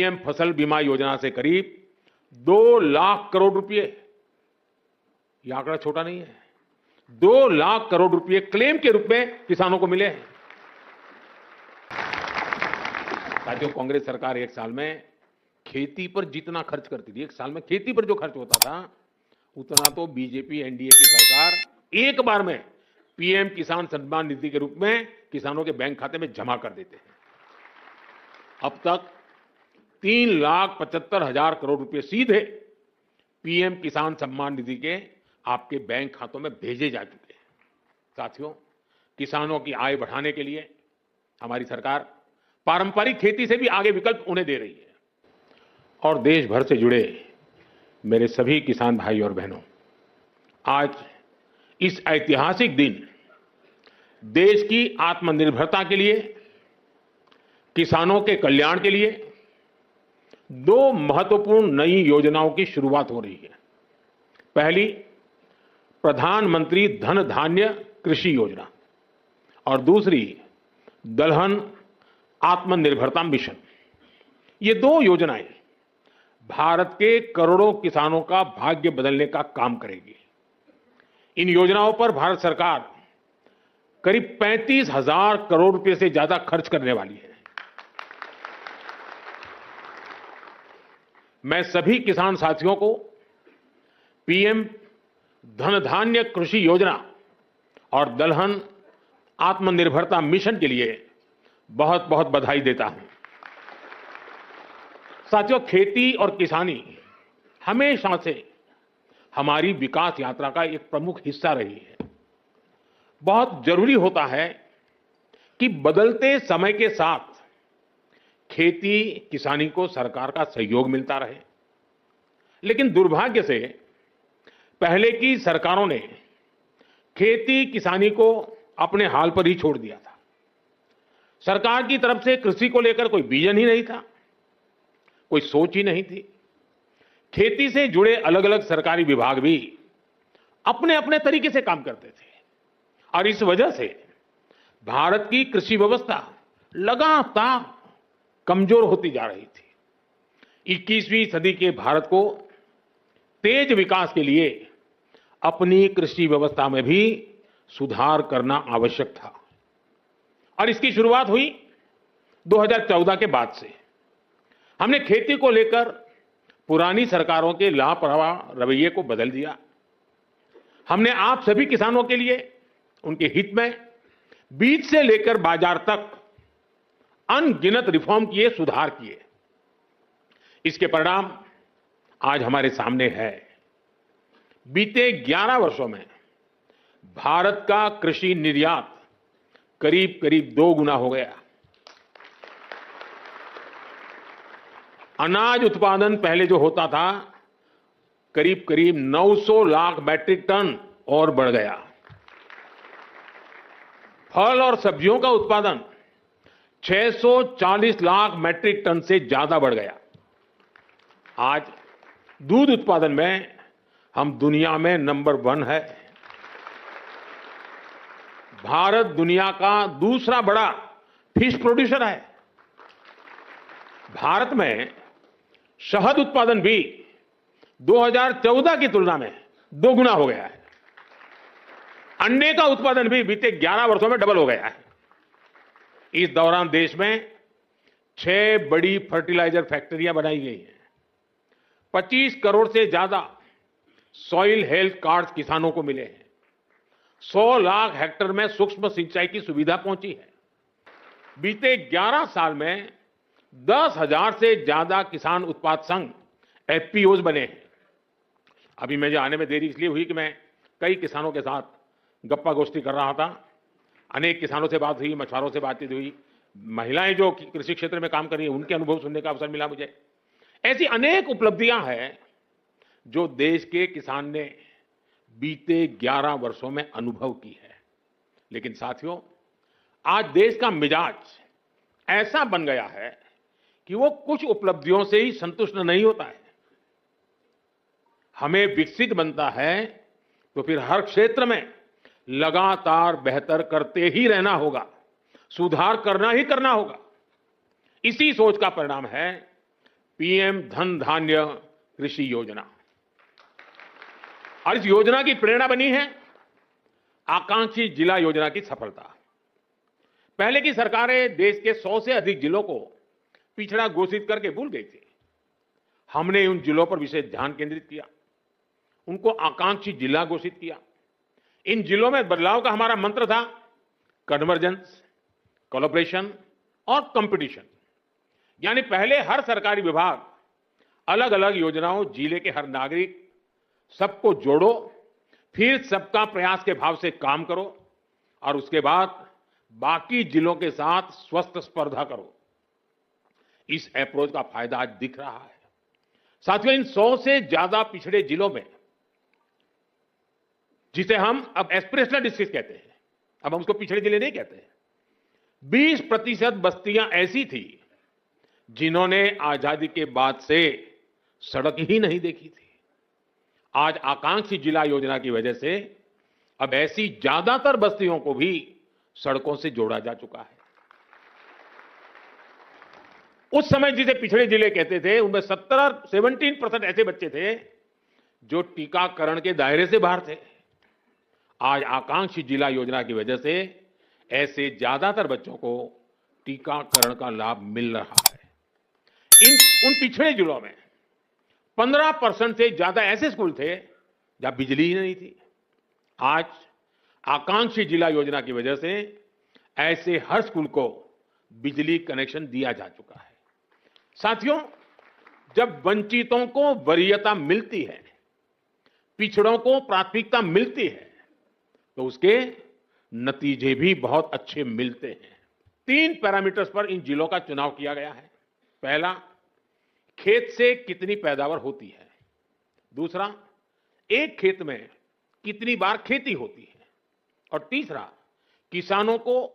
PM फसल बीमा योजना से करीब 2 लाख करोड़ रुपए, यह आंकड़ा छोटा नहीं है, 2 लाख करोड़ रुपए क्लेम के रूप में किसानों को मिले हैं। साथियों, कांग्रेस सरकार एक साल में खेती पर जितना खर्च करती थी, एक साल में खेती पर जो खर्च होता था, उतना तो बीजेपी एनडीए की सरकार एक बार में पीएम किसान सम्मान निधि के रूप में किसानों के बैंक खाते में जमा कर देते हैं। अब तक 3,75,000 करोड़ रुपए सीधे पीएम किसान सम्मान निधि के आपके बैंक खातों में भेजे जा चुके हैं। साथियों, किसानों की आय बढ़ाने के लिए हमारी सरकार पारंपरिक खेती से भी आगे विकल्प उन्हें दे रही है। और देश भर से जुड़े मेरे सभी किसान भाई और बहनों, आज इस ऐतिहासिक दिन देश की आत्मनिर्भरता के लिए, किसानों के कल्याण के लिए 2 महत्वपूर्ण नई योजनाओं की शुरुआत हो रही है। पहली, प्रधानमंत्री धन धान्य कृषि योजना और दूसरी दलहन आत्मनिर्भरता मिशन। ये 2 योजनाएं भारत के करोड़ों किसानों का भाग्य बदलने का काम करेगी। इन योजनाओं पर भारत सरकार करीब 35,000 करोड़ रुपए से ज्यादा खर्च करने वाली है। मैं सभी किसान साथियों को पीएम धन धान्य कृषि योजना और दलहन आत्मनिर्भरता मिशन के लिए बहुत बहुत बधाई देता हूं। साथियों, खेती और किसानी हमेशा से हमारी विकास यात्रा का एक प्रमुख हिस्सा रही है। बहुत जरूरी होता है कि बदलते समय के साथ खेती किसानी को सरकार का सहयोग मिलता रहे, लेकिन दुर्भाग्य से पहले की सरकारों ने खेती किसानी को अपने हाल पर ही छोड़ दिया था। सरकार की तरफ से कृषि को लेकर कोई विजन ही नहीं था, कोई सोच ही नहीं थी। खेती से जुड़े अलग अलग सरकारी विभाग भी अपने अपने तरीके से काम करते थे और इस वजह से भारत की कृषि व्यवस्था लगातार कमजोर होती जा रही थी। 21वीं सदी के भारत को तेज विकास के लिए अपनी कृषि व्यवस्था में भी सुधार करना आवश्यक था और इसकी शुरुआत हुई 2014 के बाद से। हमने खेती को लेकर पुरानी सरकारों के लापरवाह रवैये को बदल दिया। हमने आप सभी किसानों के लिए, उनके हित में बीज से लेकर बाजार तक अनगिनत रिफॉर्म किए, सुधार किए। इसके परिणाम आज हमारे सामने है। बीते 11 वर्षों में भारत का कृषि निर्यात करीब करीब 2 गुना हो गया। अनाज उत्पादन पहले जो होता था करीब करीब 900 लाख मैट्रिक टन और बढ़ गया। फल और सब्जियों का उत्पादन 640 लाख मैट्रिक टन से ज्यादा बढ़ गया। आज दूध उत्पादन में हम दुनिया में नंबर 1 है। भारत दुनिया का दूसरा बड़ा फिश प्रोड्यूसर है। भारत में शहद उत्पादन भी 2014 की तुलना में 2 गुना हो गया है। अंडे का उत्पादन भी बीते 11 वर्षों में डबल हो गया है। इस दौरान देश में 6 बड़ी फर्टिलाइजर फैक्ट्रियां बनाई गई हैं। 25 करोड़ से ज्यादा सॉइल हेल्थ कार्ड किसानों को मिले हैं। 100 लाख हेक्टेयर में सूक्ष्म सिंचाई की सुविधा पहुंची है। बीते 11 साल में 10,000 से ज्यादा किसान उत्पाद संघ एफपीओज बने हैं। अभी मुझे आने में देरी इसलिए हुई कि मैं कई किसानों के साथ गप्पा गोष्ठी कर रहा था। अनेक किसानों से बात हुई, मछुआरों से बातचीत हुई, महिलाएं जो कृषि क्षेत्र में काम कर रही हैं उनके अनुभव सुनने का अवसर मिला मुझे। ऐसी अनेक उपलब्धियां हैं जो देश के किसान ने बीते 11 वर्षों में अनुभव की है। लेकिन साथियों, आज देश का मिजाज ऐसा बन गया है कि वो कुछ उपलब्धियों से ही संतुष्ट नहीं होता है। हमें विकसित बनता है तो फिर हर क्षेत्र में लगातार बेहतर करते ही रहना होगा, सुधार करना ही करना होगा। इसी सोच का परिणाम है पीएम धन धान्य कृषि योजना। और इस योजना की प्रेरणा बनी है आकांक्षी जिला योजना की सफलता। पहले की सरकारें देश के 100 से अधिक जिलों को पिछड़ा घोषित करके भूल गई थी। हमने उन जिलों पर विशेष ध्यान केंद्रित किया, उनको आकांक्षी जिला घोषित किया। इन जिलों में बदलाव का हमारा मंत्र था कन्वर्जेंस, कोलैबोरेशन और कंपटीशन। यानी पहले हर सरकारी विभाग अलग अलग योजनाओं, जिले के हर नागरिक, सबको जोड़ो, फिर सबका प्रयास के भाव से काम करो और उसके बाद बाकी जिलों के साथ स्वस्थ स्पर्धा करो। इस अप्रोच का फायदा आज दिख रहा है। साथियों, इन 100 से ज्यादा पिछड़े जिलों में, जिसे हम अब एस्पिरेशनल डिस्ट्रिक्ट कहते हैं, अब हम उसको पिछड़े जिले नहीं कहते, 20% बस्तियां ऐसी थी जिन्होंने आजादी के बाद से सड़क ही नहीं देखी थी। आज आकांक्षी जिला योजना की वजह से अब ऐसी ज्यादातर बस्तियों को भी सड़कों से जोड़ा जा चुका है। उस समय जिसे पिछड़े जिले कहते थे, उनमें 17% ऐसे बच्चे थे जो टीकाकरण के दायरे से बाहर थे। आज आकांक्षी जिला योजना की वजह से ऐसे ज्यादातर बच्चों को टीकाकरण का लाभ मिल रहा है। उन पिछड़े जिलों में 15% से ज्यादा ऐसे स्कूल थे जहां बिजली ही नहीं थी। आज आकांक्षी जिला योजना की वजह से ऐसे हर स्कूल को बिजली कनेक्शन दिया जा चुका है। साथियों, जब वंचितों को वरीयता मिलती है, पिछड़ों को प्राथमिकता मिलती है, तो उसके नतीजे भी बहुत अच्छे मिलते हैं। 3 पैरामीटर्स पर इन जिलों का चुनाव किया गया है। पहला, खेत से कितनी पैदावार होती है। दूसरा, एक खेत में कितनी बार खेती होती है। और तीसरा, किसानों को